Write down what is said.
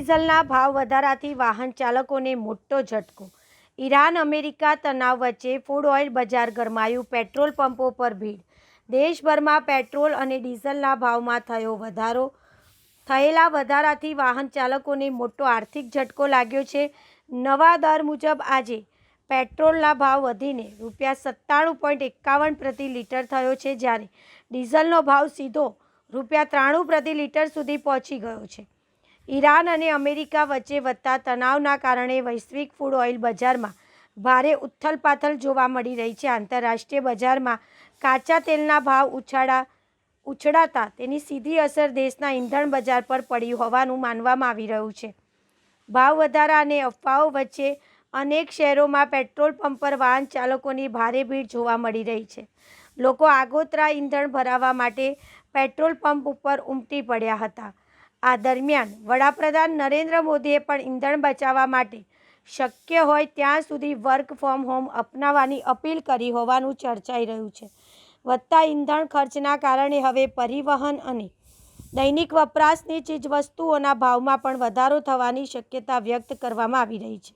ડીઝલના ભાવ વધારાથી વાહન ચાલકોને મોટો ઝટકો। ઈરાન અમેરિકા તણાવ વચ્ચે ફૂડ ઓઇલ બજાર ગરમાયું, પેટ્રોલ પંપો પર ભીડ। દેશભરમાં પેટ્રોલ અને ડીઝલના ભાવમાં થયો વધારો। થયેલા વધારાથી વાહન ચાલકોને મોટો આર્થિક ઝટકો લાગ્યો છે। નવા દર મુજબ આજે પેટ્રોલના ભાવ વધીને ₹97.51 પ્રતિ લિટર થયો છે, જ્યારે ડીઝલનો ભાવ સીધો ₹93 પ્રતિ લિટર સુધી પહોંચી ગયો છે। ઈરાન અને અમેરિકા વચ્ચે વધતા તણાવના કારણે વૈશ્વિક ફૂડ ઓઇલ બજારમાં ભારે ઉથલપાથલ જોવા મળી રહી છે। આંતરરાષ્ટ્રીય બજારમાં કાચા તેલના ભાવ ઉછળતા તેની સીધી અસર દેશના ઇંધણ બજાર પર પડી હોવાનું માનવામાં આવી રહ્યું છે। ભાવ વધારા અને અફવાઓ વચ્ચે અનેક શહેરોમાં પેટ્રોલ પંપ પર વાહન ચાલકોની ભારે ભીડ જોવા મળી રહી છે। લોકો આગોતરા ઇંધણ ભરાવવા માટે પેટ્રોલ પંપ ઉપર ઉમટી પડ્યા હતા। આ દરમિયાન વડાપ્રધાન નરેન્દ્ર મોદીએ પણ ઇંધણ બચાવવા માટે શક્ય હોય ત્યાં સુધી વર્ક ફ્રોમ હોમ અપનાવવાની અપીલ કરી હોવાનું ચર્ચાઈ રહ્યું છે। વધતા ઇંધણ ખર્ચના કારણે હવે પરિવહન અને દૈનિક વપરાશની ચીજવસ્તુઓના ભાવમાં પણ વધારો થવાની શક્યતા વ્યક્ત કરવામાં આવી રહી છે।